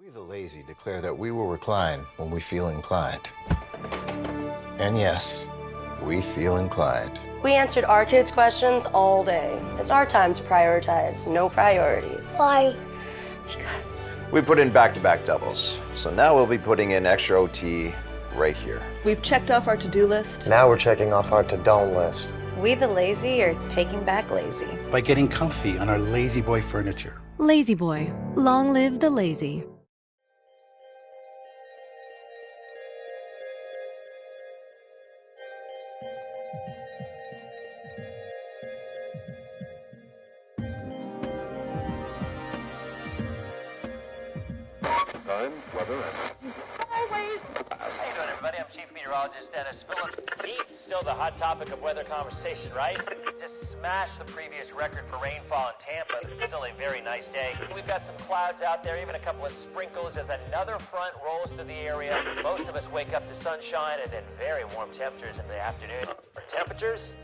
We the lazy declare that we will recline when we feel inclined. And yes, we feel inclined. We answered our kids' questions all day. It's our time to prioritize, no priorities. Why? Because We put in back-to-back doubles, so now we'll be putting in extra OT right here. We've checked off our to-do list. Now we're checking off our to-don't list. We the lazy are taking back lazy. By getting comfy on our Lazy Boy furniture. Lazy Boy. Long live the lazy. How you doing, everybody? I'm Chief Meteorologist Denis Phillips. Heat's still the hot topic of weather conversation, right? Just smashed the previous record for rainfall in Tampa. Still a very nice day. We've got some clouds out there, even a couple of sprinkles as another front rolls through the area. Most of us wake up to sunshine and then very warm temperatures in the afternoon. Our temperatures,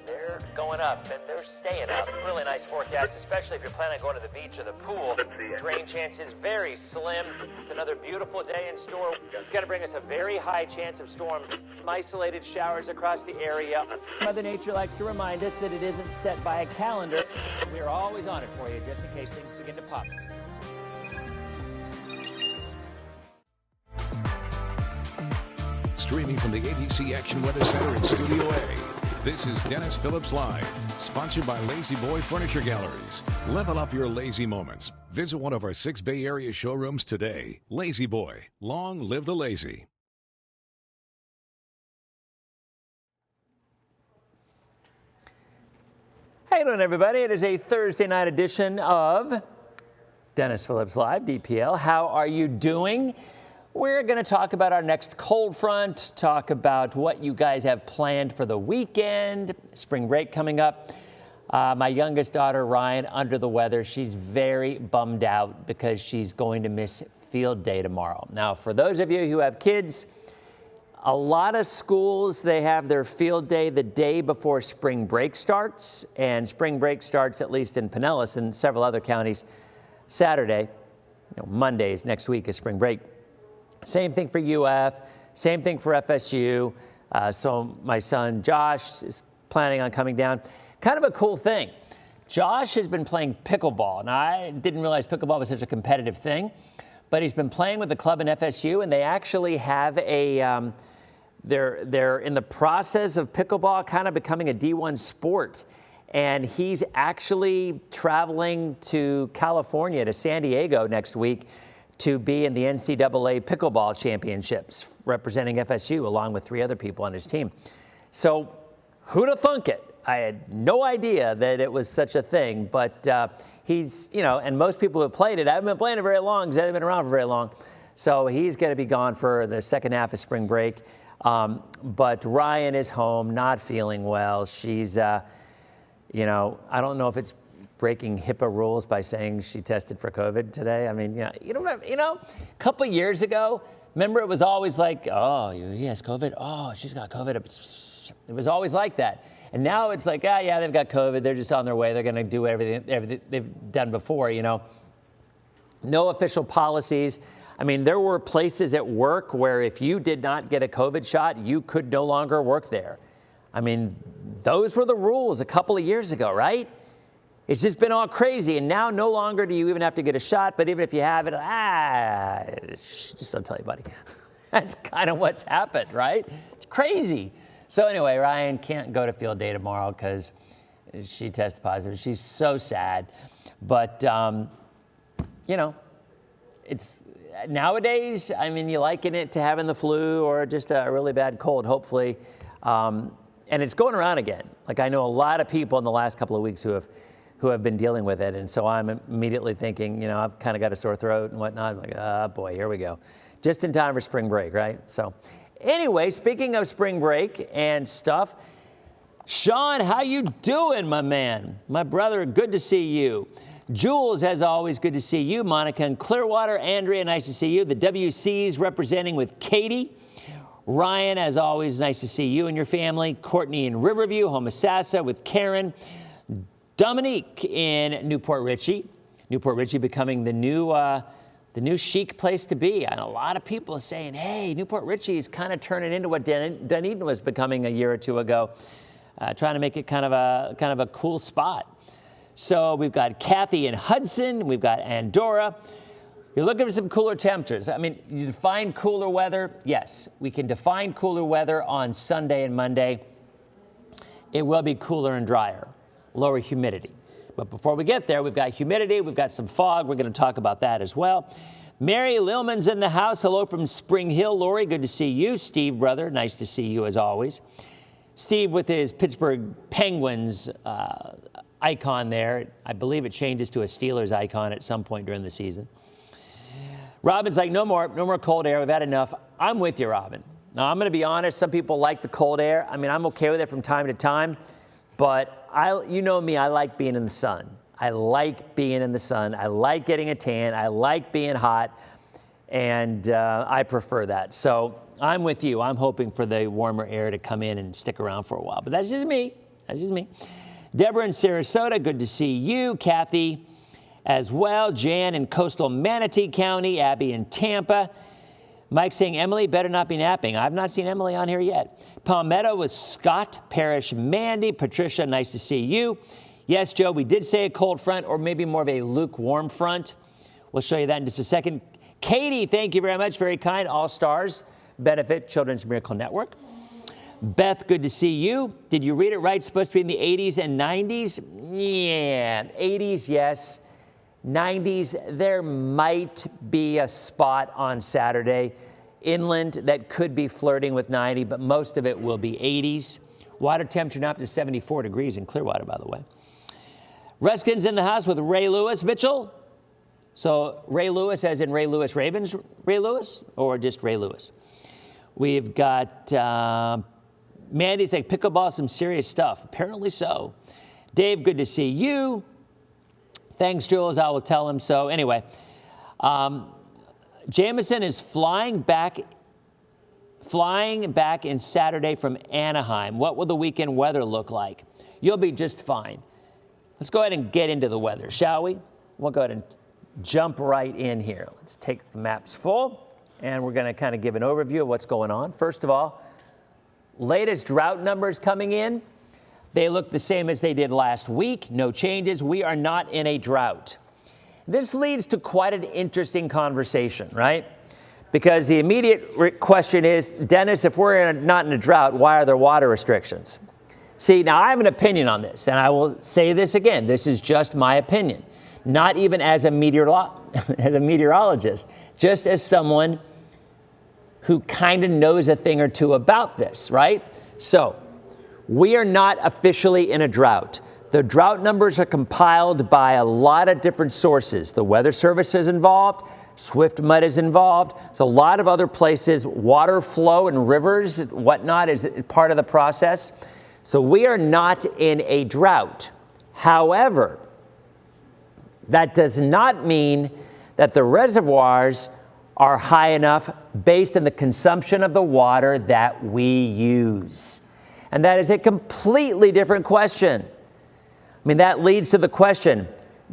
they're going up and they're staying up. Really nice forecast, especially if you're planning on going to the beach or the pool. Rain chances very slim. It's another beautiful day in store. It's going to bring us a very high chance of storms. Isolated showers across the area. Mother Nature likes to remind us that it isn't set by a calendar. We are always on it for you, just in case things begin to pop. Streaming from the ABC Action Weather Center in Studio A. This is Denis Phillips Live, sponsored by Lazy Boy Furniture Galleries. Level up your lazy moments. Visit one of our 6 Bay Area showrooms today. Lazy Boy, long live the lazy. How you doing, everybody? It is a Thursday night edition of Denis Phillips Live, DPL. How are you doing? We're going to talk about our next cold front, talk about what you guys have planned for the weekend, spring break coming up. My youngest daughter, Ryan, under the weather. She's very bummed out because she's going to miss field day tomorrow. Now, for those of you who have kids, a lot of schools, they have their field day the day before spring break starts. And spring break starts, at least in Pinellas and several other counties, Saturday. Mondays next week is spring break. Same thing for UF, same thing for FSU. So my son Josh is planning on coming down. Kind of a cool thing. Josh has been playing pickleball. Now, I didn't realize pickleball was such a competitive thing, but he's been playing with the club in FSU, and they actually have a, they're in the process of pickleball kind of becoming a D1 sport. And he's actually traveling to California, to San Diego next week, to be in the NCAA Pickleball Championships, representing FSU, along with 3 other people on his team. So who'd have thunk it? I had no idea that it was such a thing, but he's, and most people who have played it haven't been playing it very long because they haven't been around for very long. So he's going to be gone for the second half of spring break. But Ryan is home, not feeling well. She's, I don't know if it's breaking HIPAA rules by saying she tested for COVID today. I mean, a couple of years ago, remember it was always like, oh, he has COVID. Oh, she's got COVID. It was always like that. And now it's like, yeah, they've got COVID. They're just on their way. They're going to do everything they've done before, No official policies. I mean, there were places at work where if you did not get a COVID shot, you could no longer work there. I mean, those were the rules a couple of years ago, right? It's just been all crazy, and now no longer do you even have to get a shot, but even if you have it, just don't tell anybody. That's kind of what's happened, right? It's crazy. So anyway, Ryan can't go to field day tomorrow because she tested positive. She's so sad. But, it's nowadays, I mean, you liken it to having the flu or just a really bad cold, hopefully. And it's going around again. Like, I know a lot of people in the last couple of weeks who have been dealing with it. And so I'm immediately thinking, I've kind of got a sore throat and whatnot. I'm like, oh boy, here we go. Just in time for spring break, right? So anyway, speaking of spring break and stuff, Sean, how you doing, my man? My brother, good to see you. Jules, as always, good to see you. Monica in Clearwater. Andrea, nice to see you. The WC's representing with Katie. Ryan, as always, nice to see you and your family. Courtney in Riverview. Homosassa with Karen. Dominique in Newport Richey. Newport Richey becoming the new the new chic place to be. And a lot of people are saying, hey, Newport Richie is kind of turning into what Dunedin was becoming a year or two ago, trying to make it kind of a cool spot. So we've got Kathy in Hudson, we've got Andorra. You're looking for some cooler temperatures. I mean, you define cooler weather. Yes, we can define cooler weather on Sunday and Monday. It will be cooler and drier, lower humidity. But before we get there, we've got humidity, we've got some fog. We're going to talk about that as well. Mary Lillman's in the house. Hello from Spring Hill. Lori, good to see you. Steve, brother, nice to see you as always. Steve with his Pittsburgh Penguins icon there. I believe it changes to a Steelers icon at some point during the season. Robin's like, no more cold air. We've had enough. I'm with you, Robin. Now, I'm going to be honest. Some people like the cold air. I mean, I'm okay with it from time to time. But you know me, I like being in the sun. I like being in the sun. I like getting a tan. I like being hot. And I prefer that. So I'm with you. I'm hoping for the warmer air to come in and stick around for a while. But that's just me. That's just me. Deborah in Sarasota, good to see you. Kathy as well. Jan in coastal Manatee County. Abby in Tampa. Mike saying, Emily better not be napping. I've not seen Emily on here yet. Palmetto with Scott, Parrish, Mandy. Patricia, nice to see you. Yes, Joe, we did say a cold front or maybe more of a lukewarm front. We'll show you that in just a second. Katie, thank you very much. Very kind. All Stars benefit Children's Miracle Network. Beth, good to see you. Did you read it right? It's supposed to be in the 80s and 90s? Yeah, 80s, yes. 90s, there might be a spot on Saturday inland that could be flirting with 90, but most of it will be 80s. Water temperature now up to 74 degrees in Clearwater, by the way. Ruskin's in the house with Ray Lewis. Mitchell? So Ray Lewis as in Ray Lewis Ravens Ray Lewis or just Ray Lewis? We've got Mandy's like, pickleball, some serious stuff. Apparently so. Dave, good to see you. Thanks, Jules. I will tell him so. Anyway, Jameson is flying back in Saturday from Anaheim. What will the weekend weather look like? You'll be just fine. Let's go ahead and get into the weather, shall we? We'll go ahead and jump right in here. Let's take the maps full, and we're going to kind of give an overview of what's going on. First of all, latest drought numbers coming in. They look the same as they did last week. No changes. We are not in a drought. This leads to quite an interesting conversation, right? Because the immediate question is, Dennis, if we're not in a drought, why are there water restrictions? See, now I have an opinion on this, and I will say this again. This is just my opinion. Not even as a meteorologist, just as someone who kind of knows a thing or two about this, right? So, we are not officially in a drought. The drought numbers are compiled by a lot of different sources. The Weather Service is involved. Swift Mud is involved. So a lot of other places, water flow and rivers, whatnot, is part of the process. So we are not in a drought. However, that does not mean that the reservoirs are high enough based on the consumption of the water that we use. And that is a completely different question. I mean, that leads to the question,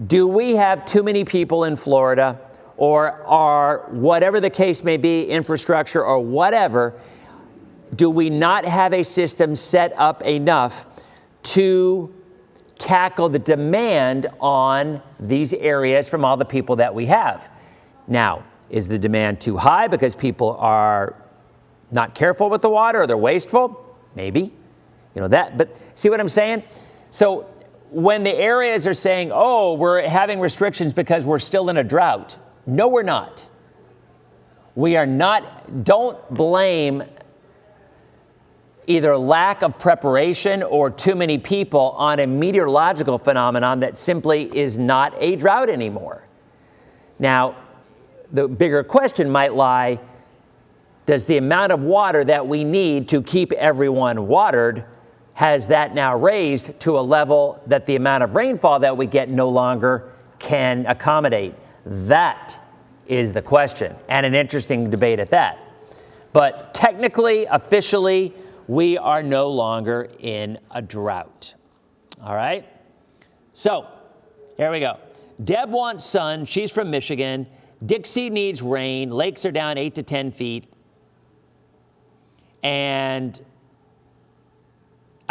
do we have too many people in Florida, or are, whatever the case may be, infrastructure or whatever, do we not have a system set up enough to tackle the demand on these areas from all the people that we have? Now, is the demand too high because people are not careful with the water or they're wasteful? Maybe. You know that, but see what I'm saying? So when the areas are saying, oh, we're having restrictions because we're still in a drought. No, we're not. We are not. Don't blame either lack of preparation or too many people on a meteorological phenomenon that simply is not a drought anymore. Now, the bigger question might lie, does the amount of water that we need to keep everyone watered, has that now raised to a level that the amount of rainfall that we get no longer can accommodate? That is the question, and an interesting debate at that. But technically, officially, we are no longer in a drought. All right? So, here we go. Deb wants sun. She's from Michigan. Dixie needs rain. Lakes are down 8 to 10 feet. And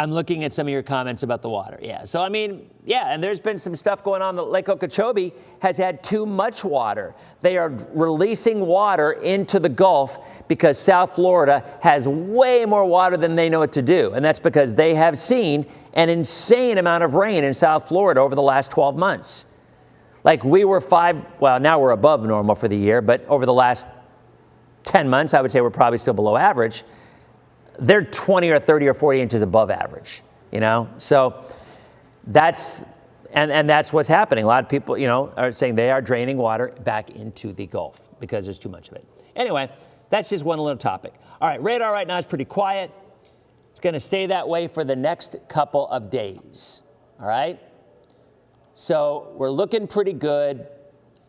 I'm looking at some of your comments about the water. Yeah, so I mean, yeah, and there's been some stuff going on. Lake Okeechobee has had too much water. They are releasing water into the Gulf because South Florida has way more water than they know what to do. And that's because they have seen an insane amount of rain in South Florida over the last 12 months. Like we were now we're above normal for the year, but over the last 10 months, I would say we're probably still below average. They're 20 or 30 or 40 inches above average, you know? So that's, and that's what's happening. A lot of people, you know, are saying they are draining water back into the Gulf because there's too much of it. Anyway, that's just one little topic. All right, radar right now is pretty quiet. It's going to stay that way for the next couple of days, all right? So we're looking pretty good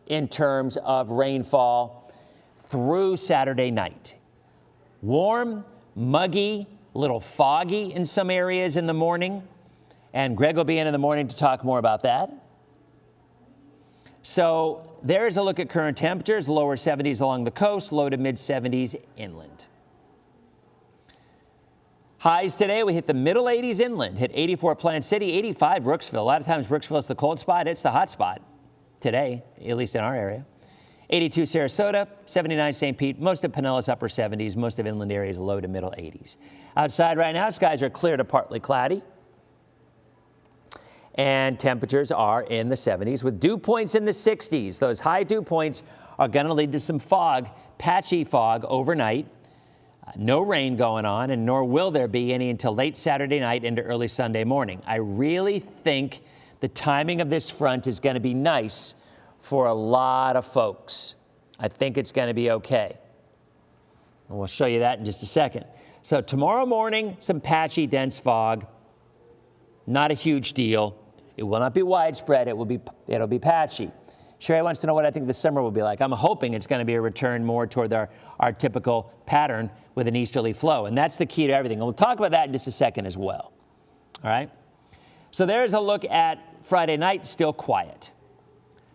in terms of rainfall through Saturday night. Warm, muggy, a little foggy in some areas in the morning. And Greg will be in the morning to talk more about that. So there's a look at current temperatures, lower 70s along the coast, low to mid 70s inland. Highs today, we hit the middle 80s inland, hit 84 Plant City, 85 Brooksville. A lot of times Brooksville is the cold spot. It's the hot spot today, at least in our area. 82 Sarasota, 79 St. Pete, most of Pinellas upper 70s, most of inland areas low to middle 80s. Outside right now, skies are clear to partly cloudy. And temperatures are in the 70s with dew points in the 60s. Those high dew points are going to lead to some fog, patchy fog overnight. No rain going on, and nor will there be any until late Saturday night into early Sunday morning. I really think the timing of this front is going to be nice for a lot of folks. I think it's going to be okay. And we'll show you that in just a second. So tomorrow morning, some patchy, dense fog. Not a huge deal. It will not be widespread. It'll be patchy. Sherry wants to know what I think the summer will be like. I'm hoping it's going to be a return more toward our typical pattern with an easterly flow. And that's the key to everything. And we'll talk about that in just a second as well. All right? So there's a look at Friday night, still quiet.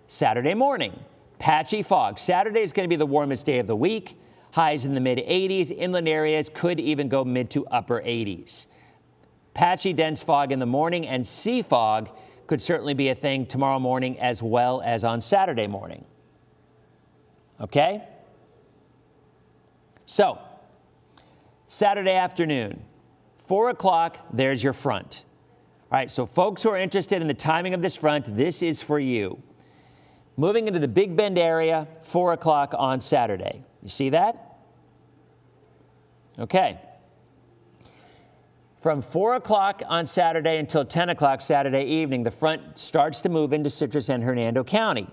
Saturday morning, patchy fog. Saturday is going to be the warmest day of the week. Highs in the mid 80s. Inland areas could even go mid to upper 80s. Patchy, dense fog in the morning, and sea fog could certainly be a thing tomorrow morning as well as on Saturday morning. Okay? So, Saturday afternoon, 4 o'clock, there's your front. All right, so folks who are interested in the timing of this front, this is for you. Moving into the Big Bend area, 4 o'clock on Saturday. You see that? Okay. From 4 o'clock on Saturday until 10 o'clock Saturday evening, the front starts to move into Citrus and Hernando County.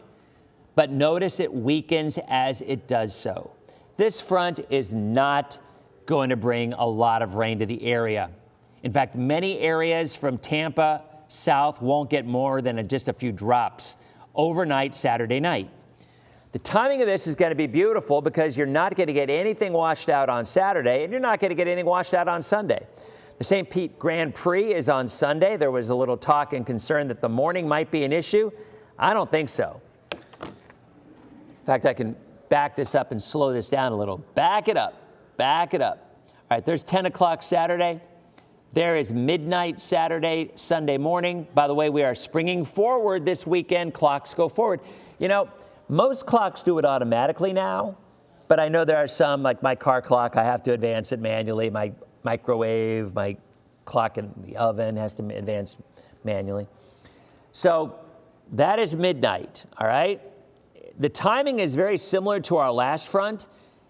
But notice it weakens as it does so. This front is not going to bring a lot of rain to the area. In fact, many areas from Tampa south won't get more than just a few drops overnight Saturday night. The timing of this is going to be beautiful because you're not going to get anything washed out on Saturday, and you're not going to get anything washed out on Sunday. The St. Pete Grand Prix is on Sunday. There was a little talk and concern that the morning might be an issue. I don't think so. In fact, I can back this up and slow this down a little. Back it up. Back it up. All right, there's 10 o'clock Saturday. There is midnight Saturday, Sunday morning. By the way, we are springing forward this weekend. Clocks go forward. You know, most clocks do it automatically now, but I know there are some, like my car clock, I have to advance it manually. My microwave, my clock in the oven has to advance manually. So that is midnight, all right? The timing is very similar to our last front,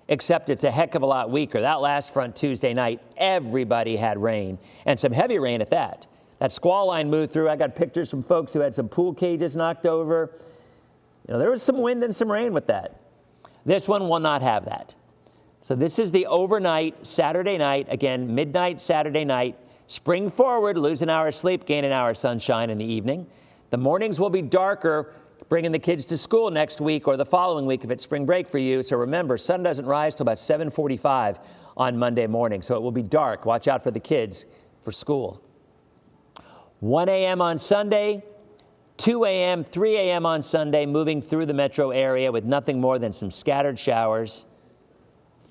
except it's a heck of a lot weaker. That last front Tuesday night, everybody had rain, and some heavy rain at that. That squall line moved through. I got pictures from folks who had some pool cages knocked over. You know, there was some wind and some rain with that. This one will not have that. So this is the overnight Saturday night, again, midnight Saturday night. Spring forward, lose an hour of sleep, gain an hour of sunshine in the evening. The mornings will be darker, bringing the kids to school next week or the following week if it's spring break for you. So remember, sun doesn't rise till about 7:45 on Monday morning. So it will be dark. Watch out for the kids for school. 1 a.m. on Sunday, 2 a.m., 3 a.m. on Sunday, moving through the metro area with nothing more than some scattered showers.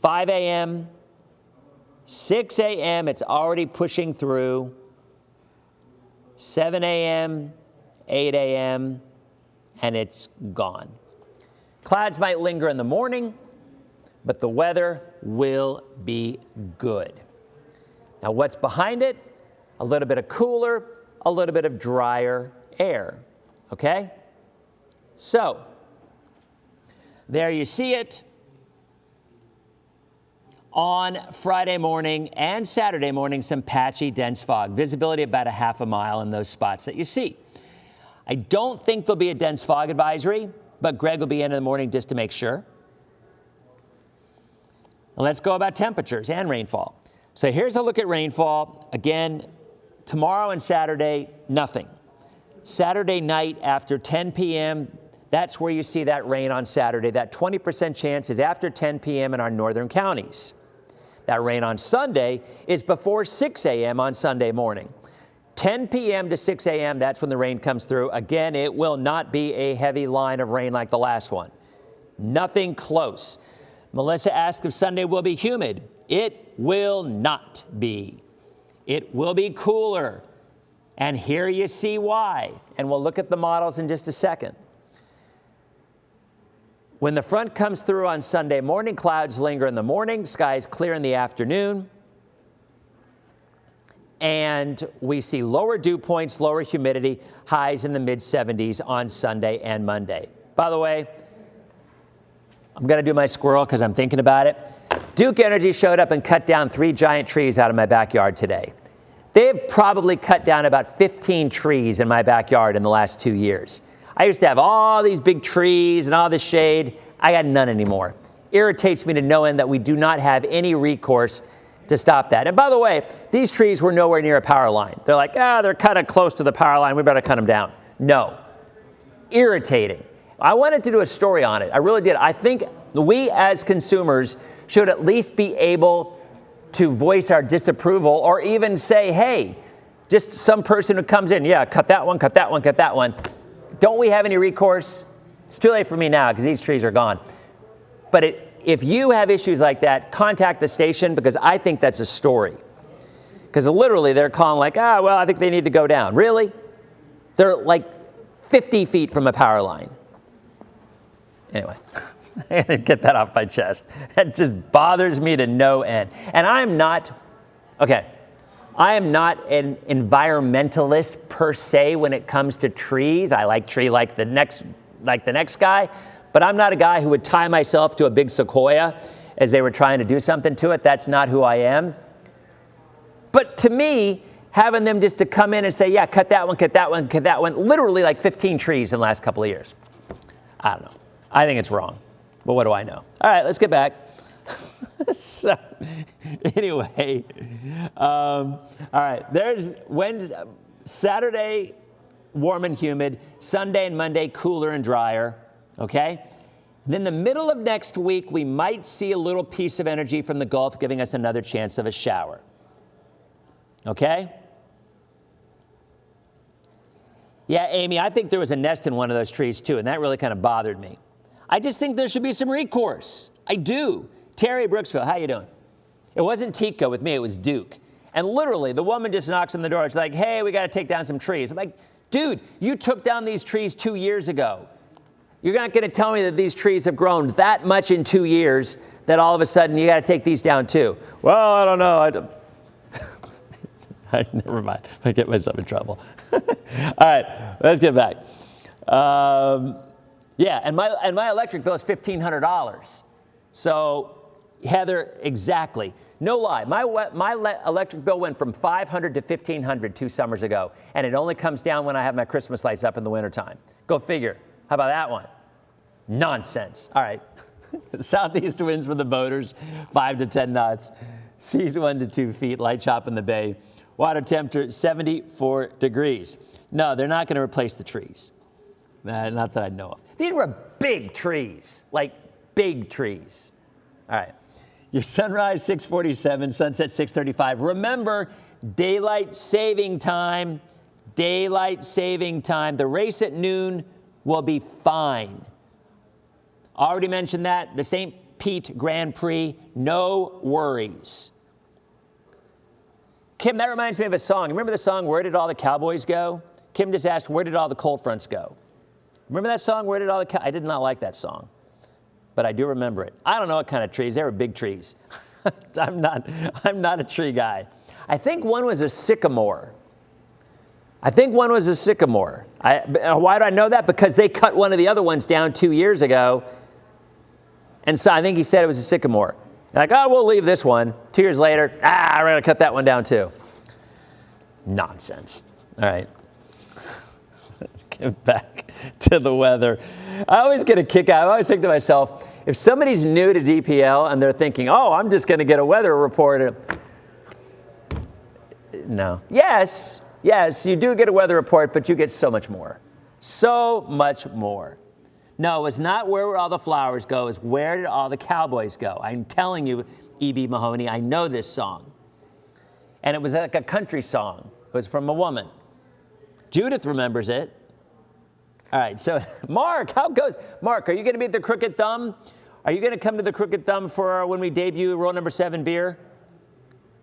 5 a.m., 6 a.m., it's already pushing through. 7 a.m., 8 a.m., and it's gone. Clouds might linger in the morning, but the weather will be good. Now, what's behind it? A little bit of cooler, a little bit of drier air, okay? So, there you see it. On Friday morning and Saturday morning, some patchy, dense fog. Visibility about a half a mile in those spots that you see. I don't think there'll be a dense fog advisory, but Greg will be in the morning just to make sure. And let's go about temperatures and rainfall. So here's a look at rainfall. Again, tomorrow and Saturday, nothing. Saturday night after 10 p.m., that's where you see that rain on Saturday. That 20% chance is after 10 p.m. in our northern counties. That rain on Sunday is before 6 a.m. on Sunday morning. 10 p.m. to 6 a.m., that's when the rain comes through. Again, it will not be a heavy line of rain like the last one. Nothing close. Melissa asked if Sunday will be humid. It will not be. It will be cooler. And here you see why. And we'll look at the models in just a second. When the front comes through on Sunday morning, clouds linger in the morning, skies clear in the afternoon. And we see lower dew points, lower humidity, highs in the mid-70s on Sunday and Monday. By the way, I'm going to do my squirrel because I'm thinking about it. Duke Energy showed up and cut down 3 giant trees out of my backyard today. They've probably cut down about 15 trees in my backyard in the last 2 years. I used to have all these big trees and all this shade. I got none anymore. Irritates me to no end that we do not have any recourse to stop that. And by the way, these trees were nowhere near a power line. They're like, they're kind of close to the power line. We better cut them down. No. Irritating. I wanted to do a story on it. I really did. I think we as consumers should at least be able to voice our disapproval or even say, hey, just some person who comes in, cut that one, cut that one, cut that one. Don't we have any recourse? It's too late for me now because these trees are gone. But if you have issues like that, contact the station because I think that's a story. Because literally they're calling like, I think they need to go down. Really? They're like 50 feet from a power line. Anyway, I had to get that off my chest. That just bothers me to no end. And I am not an environmentalist per se when it comes to trees. I like tree like the next guy, but I'm not a guy who would tie myself to a big sequoia as they were trying to do something to it. That's not who I am. But to me, having them just to come in and say, cut that one, cut that one, cut that one, literally like 15 trees in the last couple of years. I don't know. I think it's wrong. But what do I know? All right, let's get back. So, anyway, all right, there's Saturday, warm and humid. Sunday and Monday, cooler and drier, okay? Then the middle of next week, we might see a little piece of energy from the Gulf giving us another chance of a shower, okay? Yeah, Amy, I think there was a nest in one of those trees, too, and that really kind of bothered me. I just think there should be some recourse. I do. Terry Brooksville, how you doing? It wasn't Tika with me, it was Duke. And literally, the woman just knocks on the door. She's like, hey, we got to take down some trees. I'm like, dude, you took down these trees 2 years ago. You're not going to tell me that these trees have grown that much in 2 years that all of a sudden you got to take these down too. Well, I don't know. Never mind. I get myself in trouble. All right, let's get back. And my electric bill is $1,500. So, Heather, exactly. No lie. My electric bill went from $500 to $1,500 2 summers ago, and it only comes down when I have my Christmas lights up in the wintertime. Go figure. How about that one? Nonsense. All right. Southeast winds for the boaters, 5 to 10 knots. Seas 1 to 2 feet, light chop in the bay. Water temperature, 74 degrees. No, they're not going to replace the trees. Not that I know of. These were big trees, like big trees. All right. Your sunrise, 6:47, sunset, 6:35. Remember, daylight saving time. Daylight saving time. The race at noon will be fine. Already mentioned that. The St. Pete Grand Prix, no worries. Kim, that reminds me of a song. Remember the song, Where Did All the Cowboys Go? Kim just asked, where did all the cold fronts go? Remember that song, Where Did All the I did not like that song, but I do remember it. I don't know what kind of trees. They were big trees. I'm not a tree guy. I think one was a sycamore. Why do I know that? Because they cut one of the other ones down 2 years ago. And so I think he said it was a sycamore. Like, oh, we'll leave this one. 2 years later, we're going to cut that one down too. Nonsense. All right. Let's get back to the weather. I always get a kick out. I always think to myself, if somebody's new to DPL and they're thinking, oh, I'm just going to get a weather report. No. Yes, you do get a weather report, but you get so much more. So much more. No, it's not where all the flowers go. It's where did all the cowboys go? I'm telling you, E.B. Mahoney, I know this song. And it was like a country song. It was from a woman. Judith remembers it. All right, so Mark, how goes? Mark, are you going to be at the Crooked Thumb? Are you going to come to the Crooked Thumb for when we debut Rule Number 7 beer?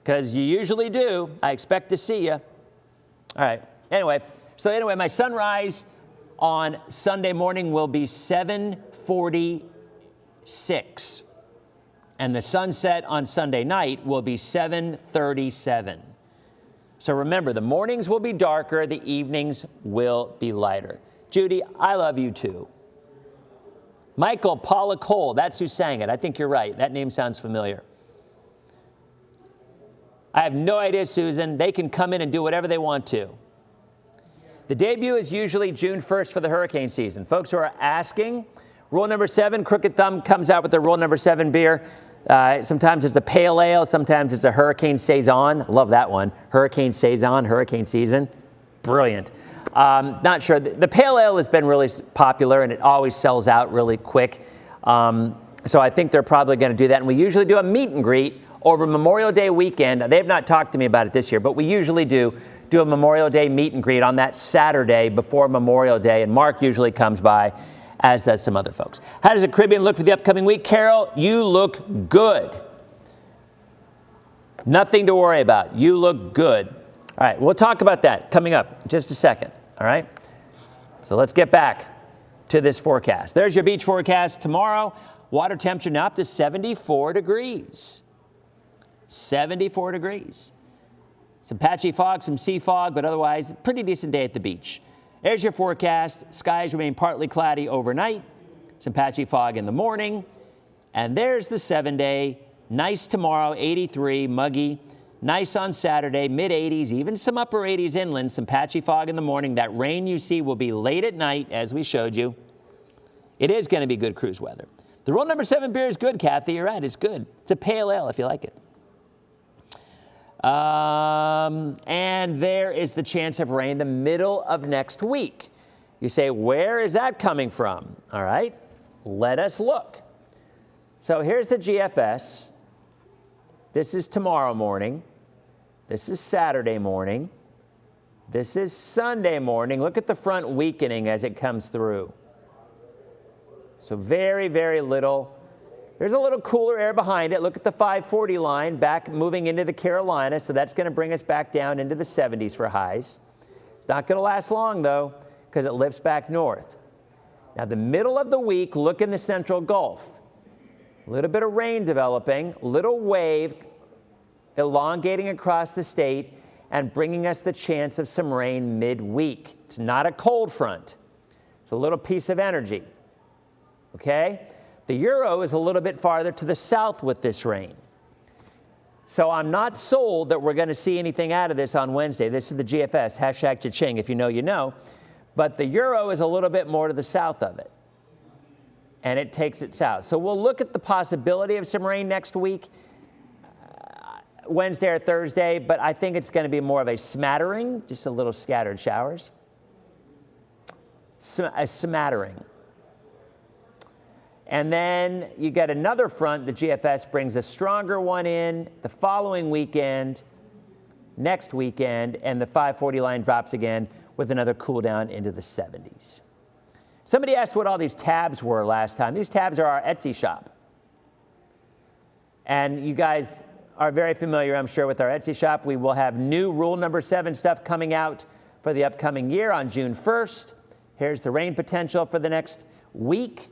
Because you usually do. I expect to see you. All right. Anyway, my sunrise on Sunday morning will be 7:46. And the sunset on Sunday night will be 7:37. So remember, the mornings will be darker, the evenings will be lighter. Judy, I love you too. Michael Paula Cole, that's who sang it. I think you're right. That name sounds familiar. I have no idea, Susan. They can come in and do whatever they want to. The debut is usually June 1st for the hurricane season. Folks who are asking, Rule Number 7, Crooked Thumb comes out with their Rule Number 7 beer. Sometimes it's a pale ale. Sometimes it's a Hurricane Saison. Love that one. Hurricane Saison, hurricane season. Brilliant. Not sure. The pale ale has been really popular, and it always sells out really quick. So I think they're probably going to do that. And we usually do a meet and greet over Memorial Day weekend. They have not talked to me about it this year, but we usually do a Memorial Day meet and greet on that Saturday before Memorial Day. And Mark usually comes by, as does some other folks. How does the Caribbean look for the upcoming week? Carol, you look good. Nothing to worry about. You look good. All right, we'll talk about that coming up in just a second. All right? So let's get back to this forecast. There's your beach forecast tomorrow. Water temperature now up to 74 degrees. 74 degrees. Some patchy fog, some sea fog, but otherwise, pretty decent day at the beach. There's your forecast. Skies remain partly cloudy overnight. Some patchy fog in the morning. And there's the 7-day. Nice tomorrow, 83, muggy. Nice on Saturday, mid-80s, even some upper 80s inland. Some patchy fog in the morning. That rain you see will be late at night, as we showed you. It is going to be good cruise weather. The Rule Number 7 beer is good, Kathy. You're right. It's good. It's a pale ale if you like it. And there is the chance of rain the middle of next week. You say, where is that coming from? All right, let us look. So here's the GFS. This is tomorrow morning. This is Saturday morning. This is Sunday morning. Look at the front weakening as it comes through. So very, very little. There's a little cooler air behind it. Look at the 540 line back moving into the Carolinas. So that's going to bring us back down into the 70s for highs. It's not going to last long, though, because it lifts back north. Now, the middle of the week, look in the central Gulf. A little bit of rain developing, little wave elongating across the state and bringing us the chance of some rain midweek. It's not a cold front. It's a little piece of energy. Okay? The Euro is a little bit farther to the south with this rain. So I'm not sold that we're going to see anything out of this on Wednesday. This is the GFS, hashtag cha-ching. If you know, you know. But the Euro is a little bit more to the south of it. And it takes it south. So we'll look at the possibility of some rain next week, Wednesday or Thursday. But I think it's going to be more of a smattering, just a little scattered showers. A smattering. And then you get another front. The GFS brings a stronger one in the following weekend. next weekend, and the 540 line drops again with another cool down into the 70s. Somebody asked what all these tabs were last time. These tabs are our Etsy shop. And you guys are very familiar, I'm sure, with our Etsy shop. We will have new rule number 7 stuff coming out for the upcoming year on June 1st. Here's the rain potential for the next week.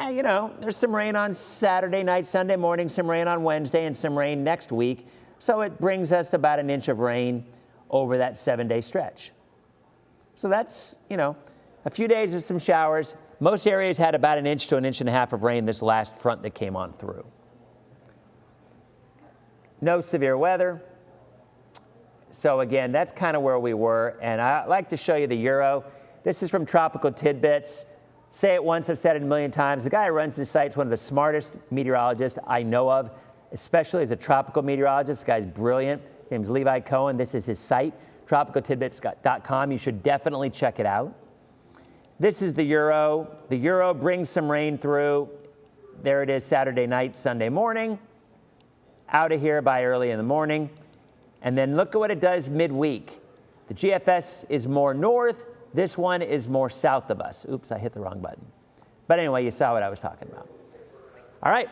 You know, there's some rain on Saturday night, Sunday morning, some rain on Wednesday, and some rain next week. So it brings us about an inch of rain over that 7-day stretch. So that's, you know, a few days of some showers. Most areas had about an inch to an inch and a half of rain this last front that came on through. No severe weather. So again, that's kind of where we were. And I like to show you the Euro. This is from Tropical Tidbits. Say it once, I've said it a million times. The guy who runs this site is one of the smartest meteorologists I know of, especially as a tropical meteorologist. This guy's brilliant. His name's Levi Cohen. This is his site, tropicaltidbits.com. You should definitely check it out. This is the Euro. The Euro brings some rain through. There it is Saturday night, Sunday morning. Out of here by early in the morning. And then look at what it does midweek. The GFS is more north. This one is more south of us. Oops, I hit the wrong button. But anyway, you saw what I was talking about. All right.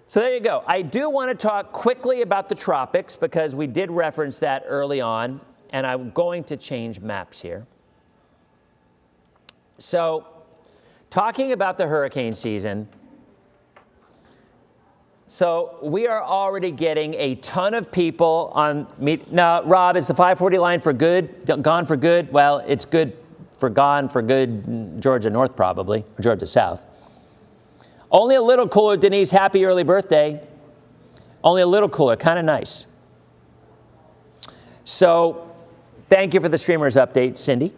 So there you go. I do want to talk quickly about the tropics because we did reference that early on, and I'm going to change maps here. So talking about the hurricane season, so we are already getting a ton of people on meet. Now, Rob, is the 540 line for good, gone for good? Well, it's good for gone for good, Georgia North probably, or Georgia South. Only a little cooler, Denise, happy early birthday. Only a little cooler, kind of nice. So thank you for the streamers update, Cindy.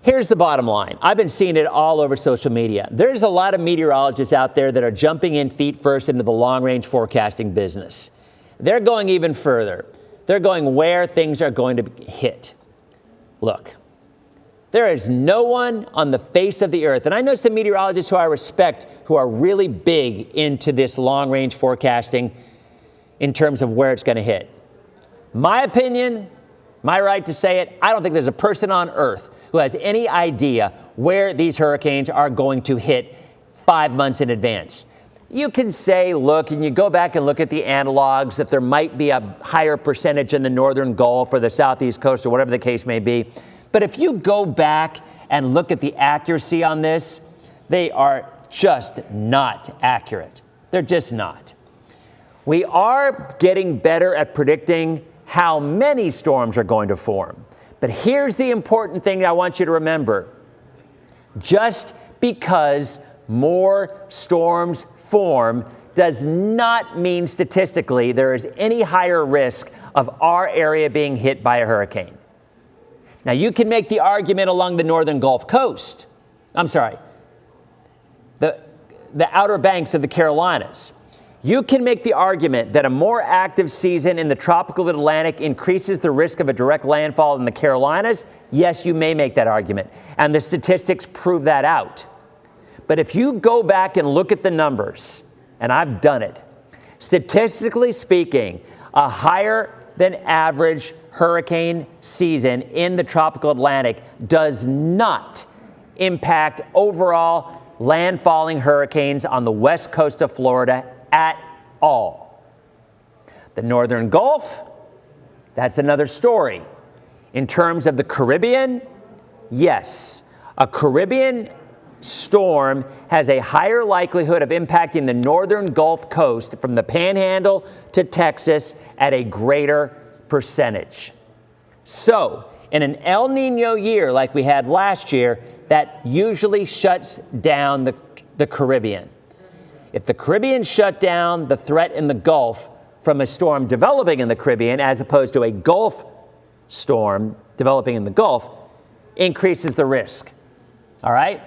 Here's the bottom line. I've been seeing it all over social media. There's a lot of meteorologists out there that are jumping in feet first into the long-range forecasting business. They're going even further. They're going where things are going to hit. Look, there is no one on the face of the earth, and I know some meteorologists who I respect who are really big into this long-range forecasting in terms of where it's going to hit. My opinion, my right to say it, I don't think there's a person on earth who has any idea where these hurricanes are going to hit 5 months in advance. You can say, look, and you go back and look at the analogs, that there might be a higher percentage in the northern Gulf or the southeast coast or whatever the case may be. But if you go back and look at the accuracy on this, they are just not accurate. They're just not. We are getting better at predicting how many storms are going to form. But here's the important thing I want you to remember. Just because more storms form does not mean statistically there is any higher risk of our area being hit by a hurricane. Now, you can make the argument along the northern Gulf Coast. I'm sorry, the Outer Banks of the Carolinas. You can make the argument that a more active season in the tropical Atlantic increases the risk of a direct landfall in the Carolinas. Yes, you may make that argument, and the statistics prove that out. But if you go back and look at the numbers, and I've done it, statistically speaking, a higher than average hurricane season in the tropical Atlantic does not impact overall landfalling hurricanes on the west coast of Florida at all. The northern Gulf, that's another story. In terms of the Caribbean, yes, a Caribbean storm has a higher likelihood of impacting the northern Gulf Coast from the Panhandle to Texas at a greater percentage. So, in an El Nino year like we had last year, that usually shuts down the Caribbean. If the Caribbean shut down, the threat in the Gulf from a storm developing in the Caribbean as opposed to a Gulf storm developing in the Gulf increases the risk. All right?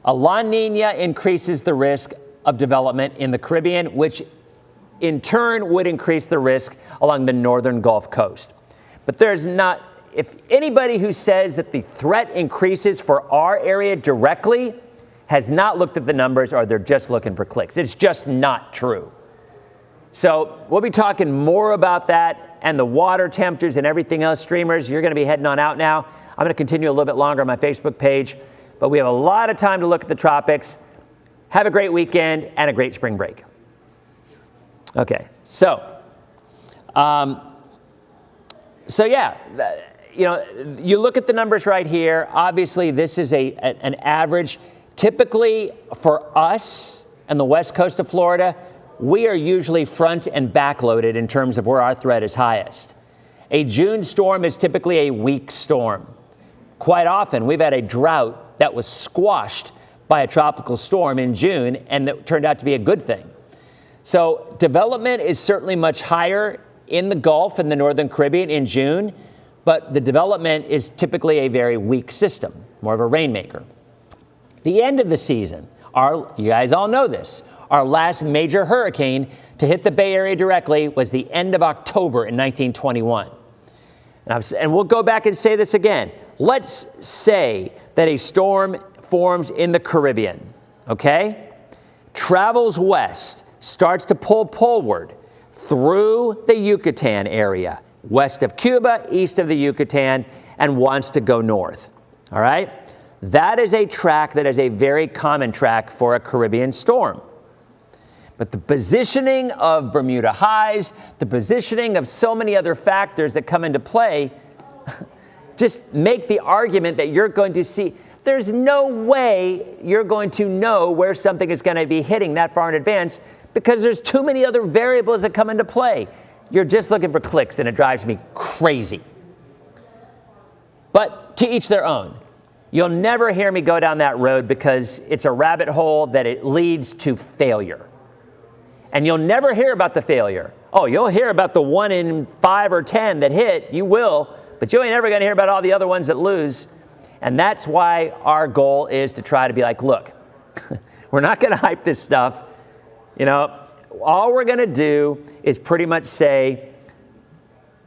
A La Nina increases the risk of development in the Caribbean, which in turn would increase the risk along the northern Gulf Coast. But there's not, if anybody who says that the threat increases for our area directly has not looked at the numbers, or they're just looking for clicks. It's just not true. So we'll be talking more about that and the water temperatures and everything else. Streamers, you're going to be heading on out now. I'm going to continue a little bit longer on my Facebook page, but we have a lot of time to look at the tropics. Have a great weekend and a great spring break. Okay, so yeah, you look at the numbers right here. Obviously, this is an average. Typically, for us and the west coast of Florida, we are usually front and back loaded in terms of where our threat is highest. A June storm is typically a weak storm. Quite often, we've had a drought that was squashed by a tropical storm in June, and that turned out to be a good thing. So development is certainly much higher in the Gulf and the Northern Caribbean in June, but the development is typically a very weak system, more of a rainmaker. The end of the season, you guys all know this, our last major hurricane to hit the Bay Area directly was the end of October in 1921. And we'll go back and say this again. Let's say that a storm forms in the Caribbean, okay? Travels west, starts to pull poleward through the Yucatan area, west of Cuba, east of the Yucatan, and wants to go north, all right? That is a track that is a very common track for a Caribbean storm. But the positioning of Bermuda highs, the positioning of so many other factors that come into play, just make the argument that you're going to see. There's no way you're going to know where something is going to be hitting that far in advance because there's too many other variables that come into play. You're just looking for clicks, and it drives me crazy. But to each their own. You'll never hear me go down that road because it's a rabbit hole that it leads to failure. And you'll never hear about the failure. Oh, you'll hear about the 1 in 5 or 10 that hit. You will. But you ain't ever going to hear about all the other ones that lose. And that's why our goal is to try to be like, look, we're not going to hype this stuff. All we're going to do is pretty much say,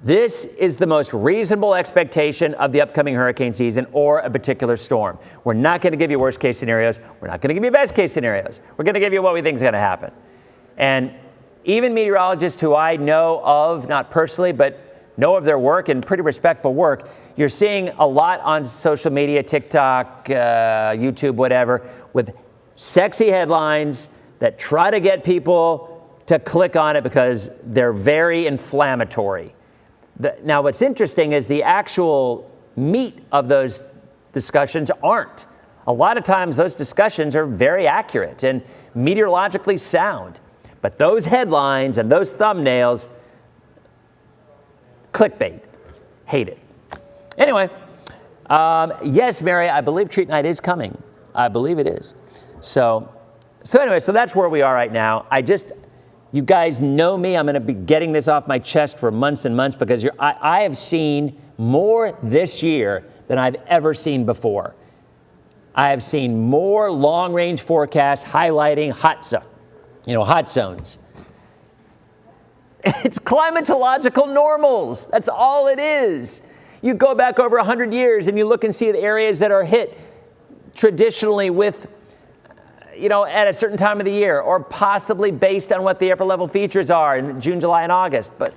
this is the most reasonable expectation of the upcoming hurricane season or a particular storm. We're not going to give you worst case scenarios. We're not going to give you best case scenarios. We're going to give you what we think is going to happen. And even meteorologists who I know of, not personally, but know of their work and pretty respectful work, you're seeing a lot on social media, TikTok, YouTube, whatever, with sexy headlines that try to get people to click on it because they're very inflammatory. Now, what's interesting is the actual meat of those discussions aren't. A lot of times those discussions are very accurate and meteorologically sound. But those headlines and those thumbnails, clickbait. Hate it. Anyway, yes, Mary, I believe treat night is coming. I believe it is. So anyway, so that's where we are right now. You guys know me. I'm going to be getting this off my chest for months and months because I have seen more this year than I've ever seen before. I have seen more long-range forecasts highlighting hot zones. It's climatological normals. That's all it is. You go back over 100 years and you look and see the areas that are hit traditionally with at a certain time of the year, or possibly based on what the upper level features are in June, July, and August. But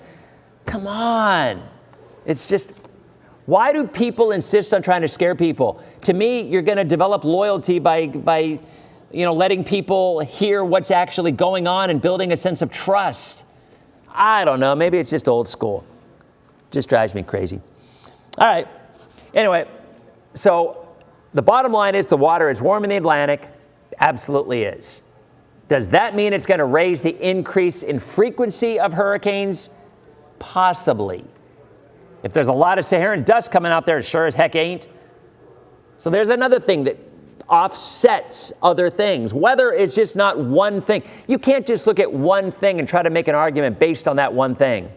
come on. It's just, why do people insist on trying to scare people? To me, you're going to develop loyalty by letting people hear what's actually going on and building a sense of trust. I don't know. Maybe it's just old school. Just drives me crazy. All right. Anyway, so the bottom line is the water is warm in the Atlantic. Absolutely is. Does that mean it's going to raise the increase in frequency of hurricanes? Possibly. If there's a lot of Saharan dust coming out there, it sure as heck ain't. So there's another thing that offsets other things. Weather is just not one thing. You can't just look at one thing and try to make an argument based on that one thing.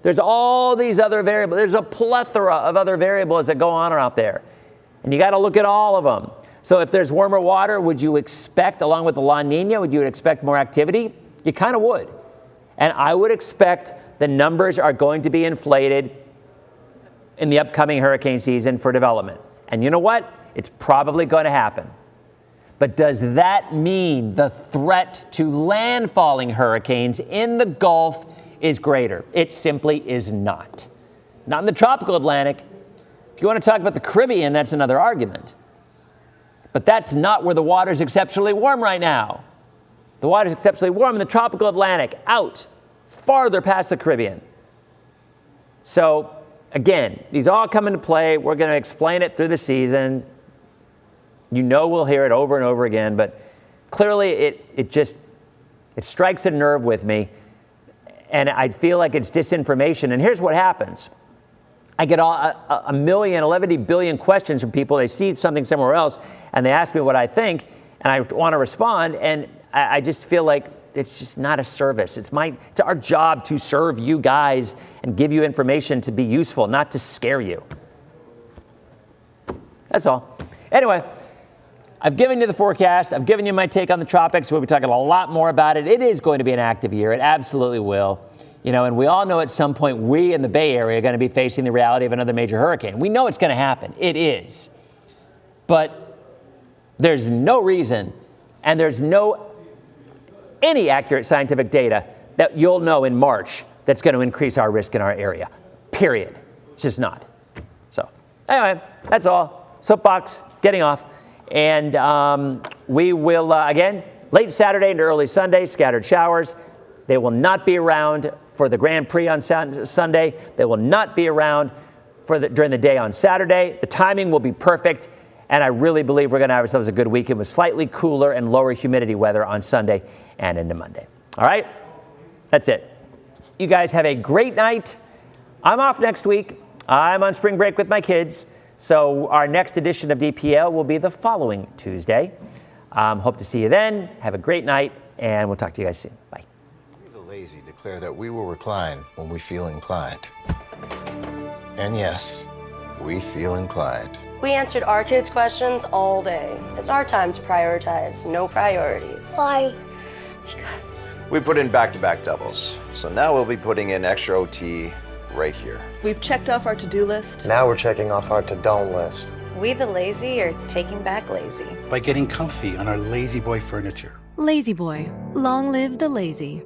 There's all these other variables. There's a plethora of other variables that go on out there. And you got to look at all of them. So if there's warmer water, would you expect, along with the La Nina, would you expect more activity? You kind of would. And I would expect the numbers are going to be inflated in the upcoming hurricane season for development. And you know what? It's probably going to happen. But does that mean the threat to landfalling hurricanes in the Gulf is greater? It simply is not. Not in the tropical Atlantic. If you want to talk about the Caribbean, that's another argument. But that's not where the water's exceptionally warm right now. The water's exceptionally warm in the tropical Atlantic, out farther past the Caribbean. So, again, these all come into play. We're going to explain it through the season. You know we'll hear it over and over again, but clearly it strikes a nerve with me, and I feel like it's disinformation. And here's what happens. I get a million, 11 billion questions from people. They see something somewhere else, and they ask me what I think, and I want to respond, and I just feel like it's just not a service. It's our job to serve you guys and give you information to be useful, not to scare you. That's all. Anyway, I've given you the forecast. I've given you my take on the tropics. We'll be talking a lot more about it. It is going to be an active year. It absolutely will. You know, and we all know at some point we in the Bay Area are going to be facing the reality of another major hurricane. We know it's going to happen. It is. But there's no reason, and there's any accurate scientific data that you'll know in March that's going to increase our risk in our area. Period. It's just not. So anyway, that's all. Soapbox getting off. And we will, again, late Saturday into early Sunday, scattered showers. They will not be around for the Grand Prix on Sunday. They will not be around during the day on Saturday. The timing will be perfect. And I really believe we're going to have ourselves a good weekend with slightly cooler and lower humidity weather on Sunday and into Monday. All right? That's it. You guys have a great night. I'm off next week. I'm on spring break with my kids. So our next edition of DPL will be the following Tuesday. Hope to see you then. Have a great night, and we'll talk to you guys soon. Bye. We the lazy declare that we will recline when we feel inclined. And yes, we feel inclined. We answered our kids' questions all day. It's our time to prioritize, no priorities. Why? Because We put in back-to-back doubles. So now we'll be putting in extra OT right here. We've checked off our to-do list. Now we're checking off our to-don't list. We the lazy are taking back lazy. By getting comfy on our lazy boy furniture. Lazy boy, long live the lazy.